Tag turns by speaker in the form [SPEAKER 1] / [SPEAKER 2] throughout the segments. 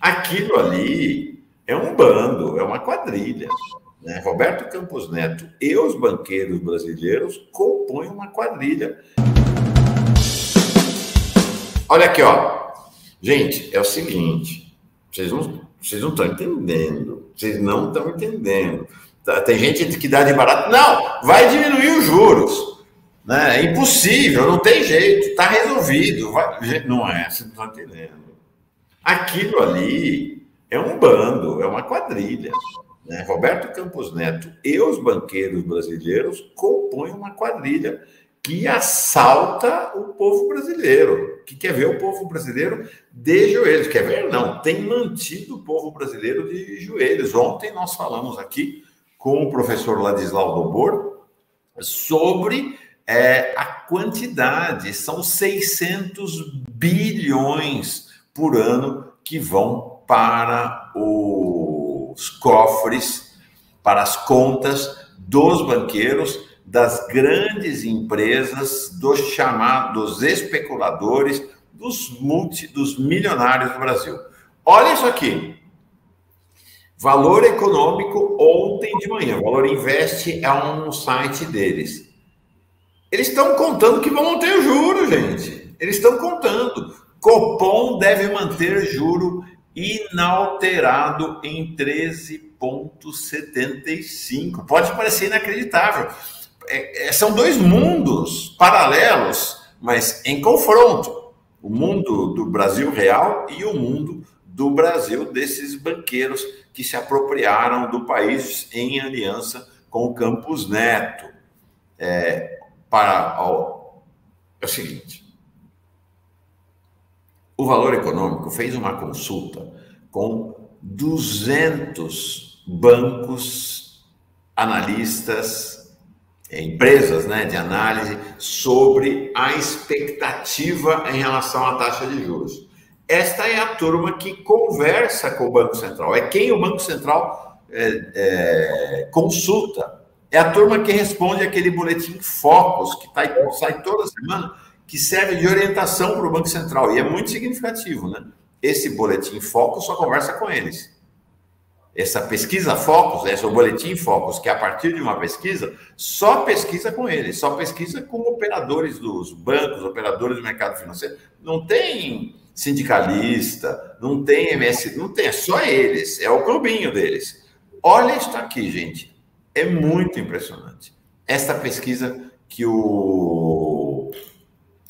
[SPEAKER 1] Aquilo ali é um bando, é uma quadrilha, né? Roberto Campos Neto e os banqueiros brasileiros compõem uma quadrilha. Olha aqui, ó. Gente, é o seguinte, vocês não estão entendendo. Vocês não estão entendendo. Tem gente que dá de barato. Não, vai diminuir os juros. Né? É impossível, não tem jeito. Está resolvido. Não é, vocês não estão entendendo. Aquilo ali é um bando, é uma quadrilha. Né? Roberto Campos Neto e os banqueiros brasileiros compõem uma quadrilha que assalta o povo brasileiro, que quer ver o povo brasileiro de joelhos. Quer ver? Não, tem mantido o povo brasileiro de joelhos. Ontem nós falamos aqui com o professor Ladislau Dobor sobre a quantidade. São 600 bilhões por ano que vão para os cofres, para as contas dos banqueiros, das grandes empresas, dos chamados especuladores, dos milionários do Brasil. Olha isso aqui. Valor Econômico, ontem de manhã. Valor Invest é um site deles. Eles estão contando que vão manter o juro, gente. Eles estão contando. Copom deve manter juro inalterado em 13,75. Pode parecer inacreditável. São dois mundos paralelos, mas em confronto. O mundo do Brasil real e o mundo do Brasil desses banqueiros que se apropriaram do país em aliança com o Campos Neto. É o seguinte, o Valor Econômico fez uma consulta com 200 bancos, analistas, empresas, né, de análise sobre a expectativa em relação à taxa de juros. Esta é a turma que conversa com o Banco Central, é quem o Banco Central consulta. É a turma que responde aquele boletim Focus, que sai toda semana, que serve de orientação para o Banco Central. E é muito significativo, né? Esse boletim Focus só conversa com eles. Essa pesquisa Focus, esse boletim Focus, que é a partir de uma pesquisa, só pesquisa com eles, só pesquisa com operadores dos bancos, operadores do mercado financeiro. Não tem sindicalista, não tem MS, não tem, é só eles, é o clubinho deles. Olha isso aqui, gente. É muito impressionante. Esta pesquisa que o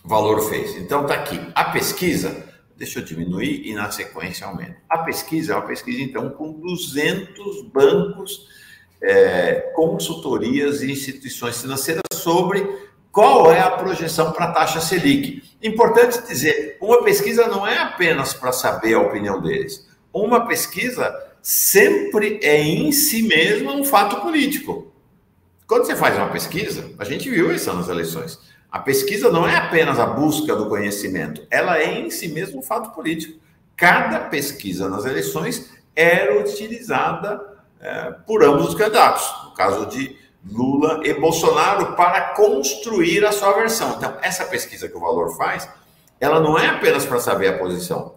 [SPEAKER 1] Valor fez. Então, está aqui. A pesquisa, deixa eu diminuir e na sequência aumenta. A pesquisa é uma pesquisa, então, com 200 bancos, consultorias e instituições financeiras sobre qual é a projeção para a taxa Selic. Importante dizer, uma pesquisa não é apenas para saber a opinião deles. Uma pesquisa sempre é em si mesma um fato político. Quando você faz uma pesquisa, a gente viu isso nas eleições, a pesquisa não é apenas a busca do conhecimento, ela é em si mesma um fato político. Cada pesquisa nas eleições era utilizada por ambos os candidatos, no caso de Lula e Bolsonaro, para construir a sua versão. Então, essa pesquisa que o Valor faz, ela não é apenas para saber a posição,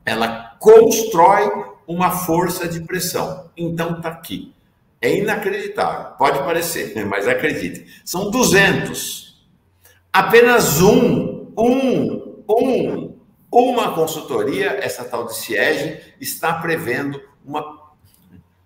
[SPEAKER 1] ela constrói uma força de pressão. Então, está aqui. É inacreditável. Pode parecer, mas acredite. São 200. Apenas uma consultoria, essa tal de Siege, está prevendo uma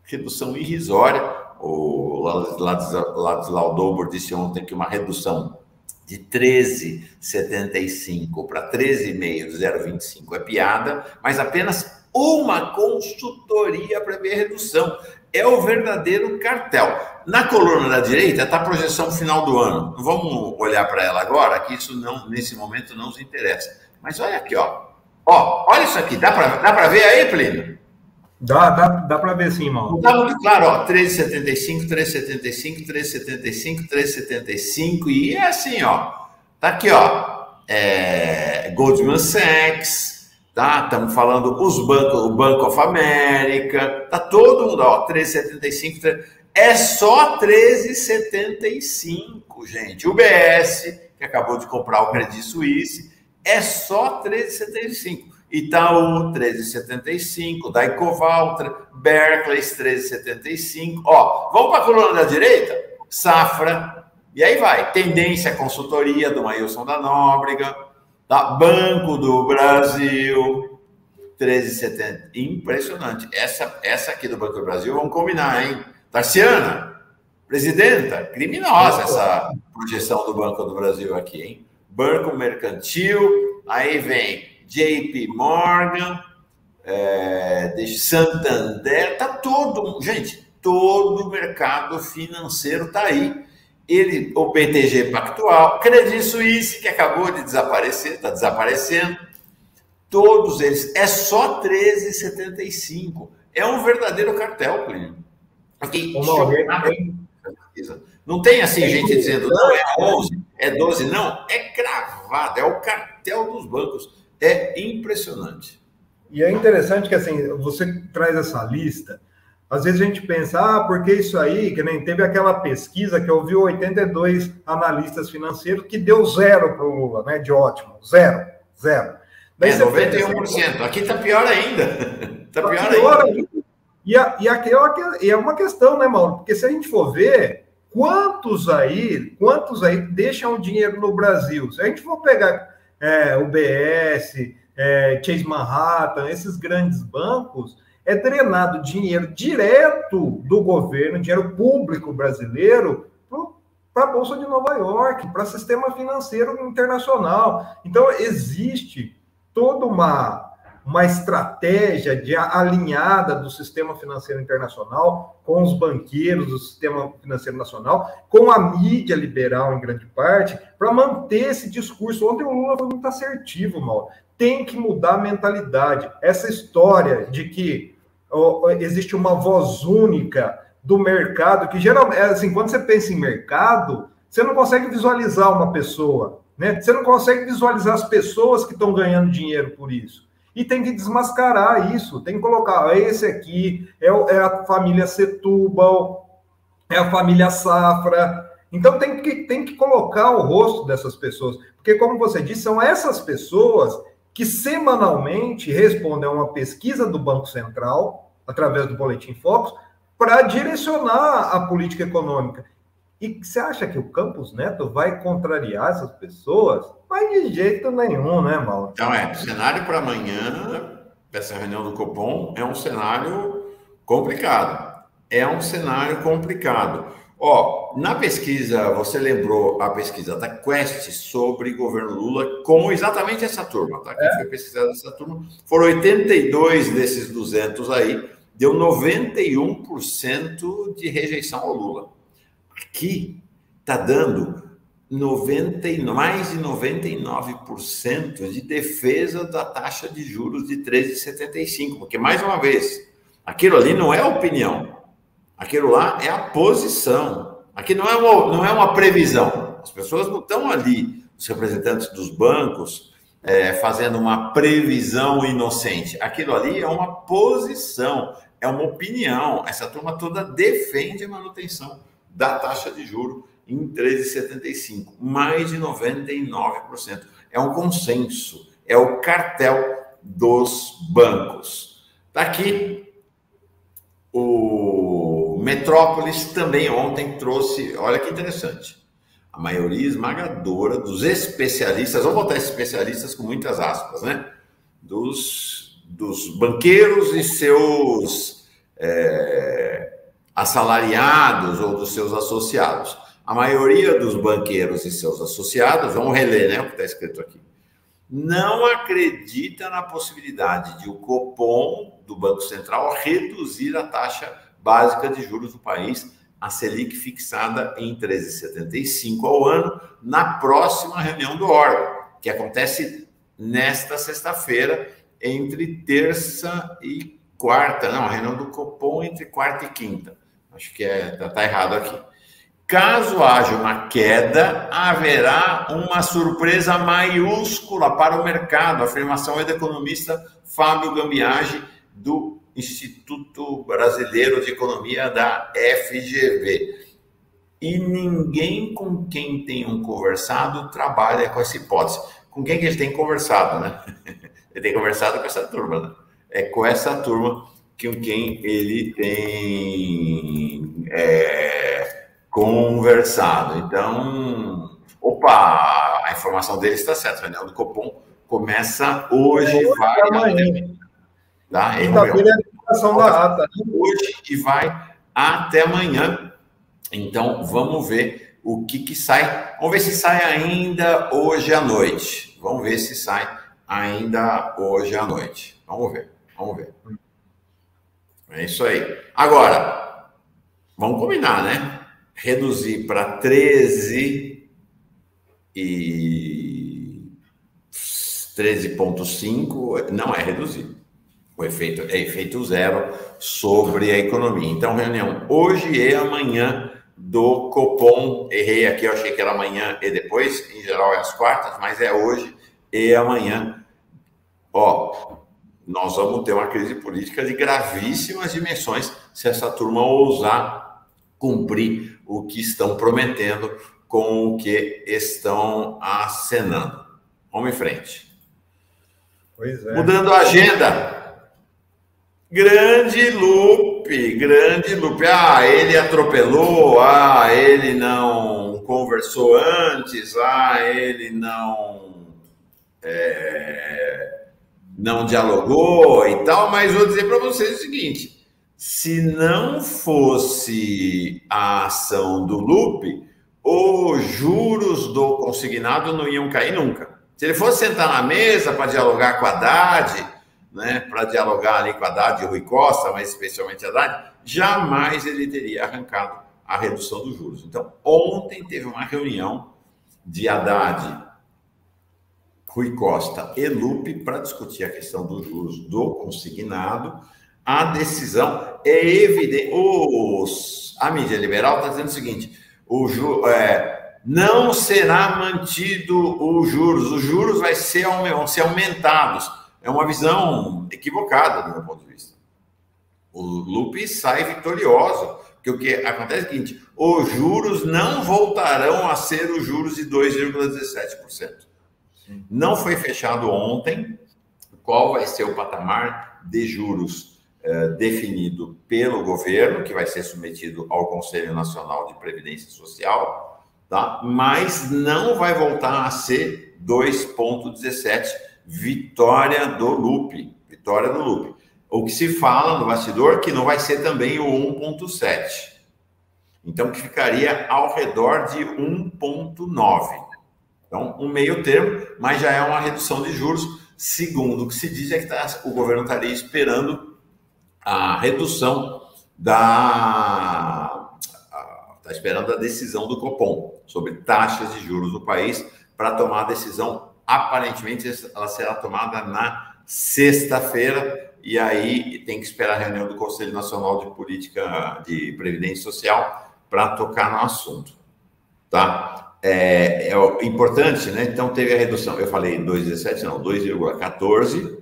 [SPEAKER 1] redução irrisória. O Ladislau Dobor disse ontem que uma redução de 13,75 para 13,5 de 0,25 é piada, mas apenas uma consultoria prevê redução. É o verdadeiro cartel. Na coluna da direita está a projeção final do ano. Não vamos olhar para ela agora, que isso não, nesse momento não nos interessa. Mas olha aqui, ó. Olha isso aqui. Dá para ver aí, Plínio?
[SPEAKER 2] Dá para ver sim, irmão.
[SPEAKER 1] Está muito claro, ó. 13,75, 13,75, 13,75, 13,75. E é assim, ó. Tá aqui, ó. Goldman Sachs. Tá? Estamos falando o Banco of America, tá todo mundo, ó, 13,75, é só 13,75, gente. O BS, que acabou de comprar o Credit Suisse, é só 13,75. Itaú, 13,75, Daicoval, Barclays, 13,75. Ó, vamos para a coluna da direita? Safra, e aí vai. Tendência, consultoria do Maílson da Nóbrega, tá? Banco do Brasil, 13,70. Impressionante. Essa aqui do Banco do Brasil, vamos combinar, hein? Tarciana, presidenta, criminosa essa projeção do Banco do Brasil aqui, hein? Banco Mercantil, aí vem JP Morgan, Santander, tá todo, gente, todo o mercado financeiro tá aí. O BTG Pactual, Credit Suisse, que acabou de desaparecer, está desaparecendo, todos eles, é só 13,75. É um verdadeiro cartel, Plínio. Não tem assim gente dizendo, não, é 11, é 12, não, é cravado, é o cartel dos bancos. É impressionante.
[SPEAKER 2] E é interessante que, assim, você traz essa lista, às vezes a gente pensa, porque isso aí, que nem teve aquela pesquisa que ouviu 82 analistas financeiros que deu 0 para o Lula, né, de ótimo, zero. Daí
[SPEAKER 1] 91%, pensa, aqui está pior ainda. Está pior ainda.
[SPEAKER 2] E é uma questão, né, Mauro, porque se a gente for ver, quantos aí deixam o dinheiro no Brasil? Se a gente for pegar UBS, Chase Manhattan, esses grandes bancos, é drenado dinheiro direto do governo, dinheiro público brasileiro, para a Bolsa de Nova York, para o sistema financeiro internacional. Então, existe toda uma estratégia alinhada do sistema financeiro internacional com os banqueiros do sistema financeiro nacional, com a mídia liberal, em grande parte, para manter esse discurso. Ontem o Lula foi muito assertivo, Mauro. Tem que mudar a mentalidade. Essa história de que existe uma voz única do mercado, que geralmente, assim, quando você pensa em mercado, você não consegue visualizar uma pessoa, né? Você não consegue visualizar as pessoas que estão ganhando dinheiro por isso. E tem que desmascarar isso, tem que colocar, esse aqui é a família Setúbal, é a família Safra. Então tem que colocar o rosto dessas pessoas, porque, como você disse, são essas pessoas que semanalmente respondem a uma pesquisa do Banco Central, através do Boletim Focus, para direcionar a política econômica. E você acha que o Campos Neto vai contrariar essas pessoas? Mas de jeito nenhum, né, Mauro?
[SPEAKER 1] Então, o cenário para amanhã, dessa reunião do Copom, é um cenário complicado. Ó, na pesquisa, você lembrou a pesquisa da Quest sobre governo Lula com exatamente essa turma, tá? Que foi pesquisada essa turma. Foram 82 desses 200 aí, deu 91% de rejeição ao Lula. Aqui está dando mais de 99% de defesa da taxa de juros de 13,75, porque, mais uma vez, aquilo ali não é opinião, aquilo lá é a posição, aqui não é uma previsão, as pessoas não estão ali, os representantes dos bancos, fazendo uma previsão inocente, aquilo ali é uma posição, é uma opinião, essa turma toda defende a manutenção da taxa de juros em 13,75, mais de 99%. É um consenso, é o cartel dos bancos. Está aqui o Metrópolis também ontem trouxe, olha que interessante, a maioria esmagadora dos especialistas, vamos botar especialistas com muitas aspas, né? Dos banqueiros e seus assalariados ou dos seus associados. A maioria dos banqueiros e seus associados, vamos reler, né, o que está escrito aqui, não acredita na possibilidade de o Copom, do Banco Central, reduzir a taxa básica de juros do país, a Selic fixada em 13,75 ao ano, na próxima reunião do órgão, que acontece nesta sexta-feira, entre terça e quarta. Não, a reunião do Copom entre quarta e quinta. Acho que está errado aqui. Caso haja uma queda, haverá uma surpresa maiúscula para o mercado. A afirmação é do economista Fábio Gambiage, do Instituto Brasileiro de Economia da FGV. E ninguém com quem tenham conversado trabalha com essa hipótese. Com quem que eles têm conversado, né? Ele tem conversado com essa turma, né? É com essa turma com quem ele tem conversado. Então, opa, a informação dele está certa. A reunião do Copom começa hoje, vai amanhã. Tá?
[SPEAKER 2] Quinta-feira é a divulgação da ata.
[SPEAKER 1] Hoje e vai até amanhã. Então, vamos ver o que sai. Vamos ver se sai ainda hoje à noite. Vamos ver se sai ainda hoje à noite. Vamos ver. É isso aí. Agora, vamos combinar, né? Reduzir para 13 e 13,5 não é reduzir. O efeito é efeito zero sobre a economia. Então, reunião hoje e amanhã do Copom. Errei aqui, eu achei que era amanhã e depois. Em geral é às quartas, mas é hoje e amanhã. Nós vamos ter uma crise política de gravíssimas dimensões se essa turma ousar cumprir o que estão prometendo com o que estão acenando. Vamos em frente.
[SPEAKER 2] Pois é.
[SPEAKER 1] Mudando a agenda. Grande Lupe. Ele atropelou, ele não conversou antes, ele não dialogou e tal, mas vou dizer para vocês o seguinte, se não fosse a ação do Lupe, os juros do consignado não iam cair nunca. Se ele fosse sentar na mesa para dialogar com a Haddad, né, para dialogar ali com a Haddad e o Rui Costa, mas especialmente a Haddad, jamais ele teria arrancado a redução dos juros. Então, ontem teve uma reunião de Haddad, Rui Costa e Lupe para discutir a questão dos juros do consignado. A decisão é evidente. A mídia liberal está dizendo o seguinte, não será mantido os juros vão ser aumentados. É uma visão equivocada do meu ponto de vista. O Lupe sai vitorioso, porque o que acontece é o seguinte, os juros não voltarão a ser os juros de 2,17%. Não foi fechado ontem qual vai ser o patamar de juros definido pelo governo, que vai ser submetido ao Conselho Nacional de Previdência Social, tá? Mas não vai voltar a ser 2,17%. Vitória do Lupe. O que se fala no bastidor que não vai ser também o 1,7. Então, que ficaria ao redor de 1,9. Então, um meio termo, mas já é uma redução de juros. Segundo o que se diz é que o governo estaria esperando a redução está esperando a decisão do Copom sobre taxas de juros no país para tomar a decisão. Aparentemente, ela será tomada na sexta-feira, e aí tem que esperar a reunião do Conselho Nacional de Política de Previdência Social para tocar no assunto, tá? É importante, né? Então, teve a redução, eu falei 2,17, não, 2,14,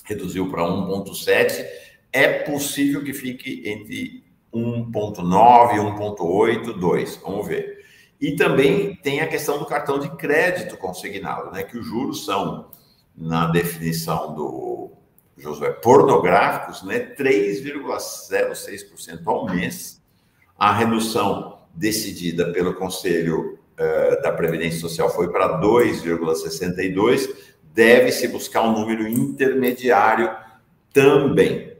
[SPEAKER 1] reduziu para 1,7, é possível que fique entre 1,9, 1,8, 2, vamos ver. E também tem a questão do cartão de crédito consignado, né? Que os juros são, na definição do Josué, pornográficos, né? 3,06% ao mês. A redução decidida pelo Conselho da Previdência Social foi para 2,62%. Deve-se buscar um número intermediário também.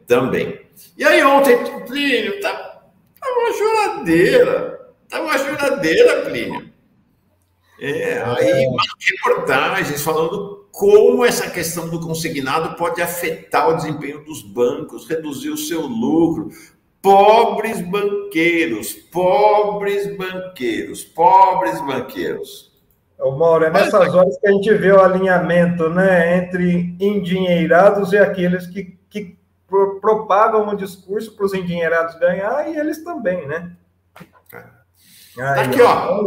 [SPEAKER 1] E aí ontem, Plínio, estava uma choradeira. Plínio. Aí reportagens falando como essa questão do consignado pode afetar o desempenho dos bancos, reduzir o seu lucro. Pobres banqueiros.
[SPEAKER 2] Mauro, é nessas horas que a gente vê o alinhamento, né, entre endinheirados e aqueles que propagam o discurso para os endinheirados ganhar, e eles também, né?
[SPEAKER 1] Tá aqui, ó.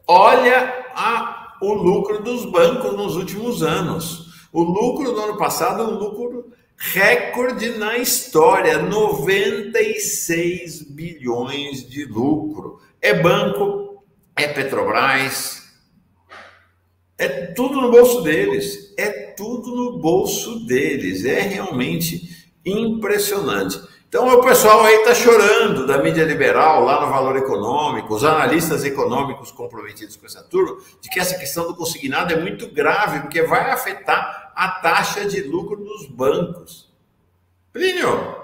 [SPEAKER 1] Olha o lucro dos bancos nos últimos anos. O lucro do ano passado é um lucro recorde na história, 96 bilhões de lucro. É banco, é Petrobras, É tudo no bolso deles. É tudo no bolso deles. É realmente impressionante. Então, o pessoal aí está chorando da mídia liberal, lá no Valor Econômico, os analistas econômicos comprometidos com essa turma, de que essa questão do consignado é muito grave, porque vai afetar a taxa de lucro dos bancos. Plínio.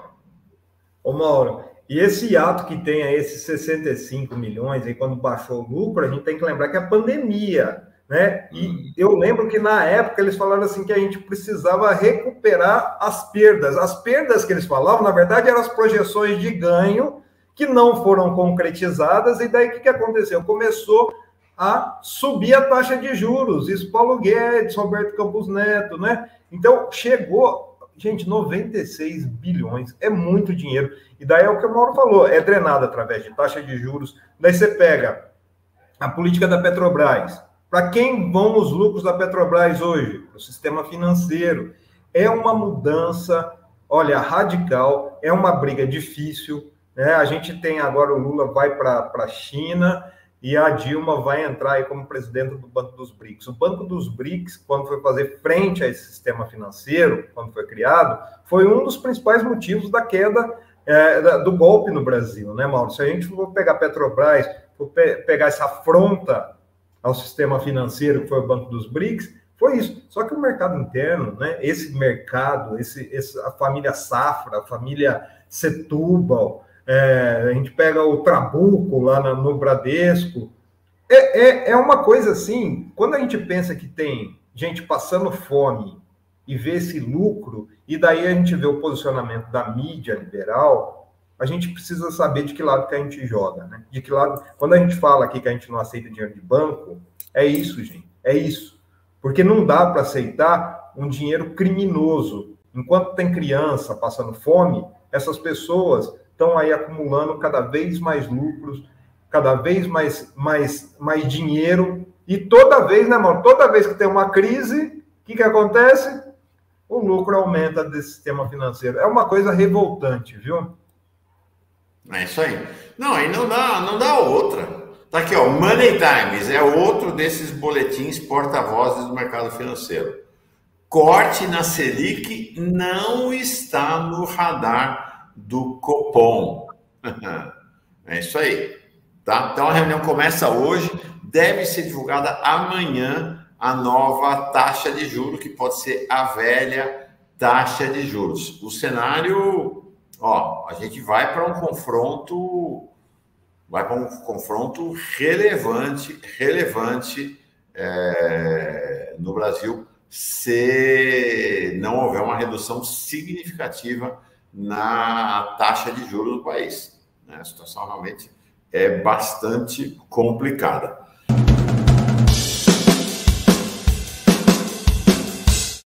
[SPEAKER 2] Ô, Mauro, e esse ato que tem aí, esses 65 milhões, aí quando baixou o lucro, a gente tem que lembrar que é a pandemia, né? E eu lembro que na época eles falaram assim que a gente precisava recuperar as perdas. As perdas que eles falavam, na verdade, eram as projeções de ganho que não foram concretizadas, e daí o que aconteceu? Começou a subir a taxa de juros. Isso Paulo Guedes, Roberto Campos Neto, né? Então, chegou, gente, 96 bilhões, é muito dinheiro. E daí é o que o Mauro falou, é drenado através de taxa de juros. Daí você pega a política da Petrobras. Para quem vão os lucros da Petrobras hoje? O sistema financeiro. É uma mudança, olha, radical, é uma briga difícil, né? A gente tem agora, o Lula vai para a China e a Dilma vai entrar aí como presidente do Banco dos BRICS. O Banco dos BRICS, quando foi fazer frente a esse sistema financeiro, quando foi criado, foi um dos principais motivos da queda do golpe no Brasil, né, Mauro? Se a gente for pegar Petrobras, for pegar essa afronta ao sistema financeiro, que foi o Banco dos BRICS, foi isso. Só que o mercado interno, né, esse mercado, a família Safra, a família Setúbal, a gente pega o Trabuco lá no Bradesco, é uma coisa assim, quando a gente pensa que tem gente passando fome e vê esse lucro, e daí a gente vê o posicionamento da mídia liberal, a gente precisa saber de que lado que a gente joga, né? De que lado... Quando a gente fala aqui que a gente não aceita dinheiro de banco, é isso, gente, é isso. Porque não dá para aceitar um dinheiro criminoso. Enquanto tem criança passando fome, essas pessoas estão aí acumulando cada vez mais lucros, cada vez mais dinheiro, e toda vez, né, mano? Toda vez que tem uma crise, o que acontece? O lucro aumenta desse sistema financeiro. É uma coisa revoltante, viu?
[SPEAKER 1] É isso aí. Não, aí não dá outra. Tá aqui, ó, Money Times é outro desses boletins porta-vozes do mercado financeiro. Corte na Selic não está no radar do Copom. É isso aí. Tá? Então a reunião começa hoje, deve ser divulgada amanhã a nova taxa de juros, que pode ser a velha taxa de juros. O cenário, ó, a gente vai para um confronto relevante no Brasil, se não houver uma redução significativa na taxa de juros do país. A situação realmente é bastante complicada.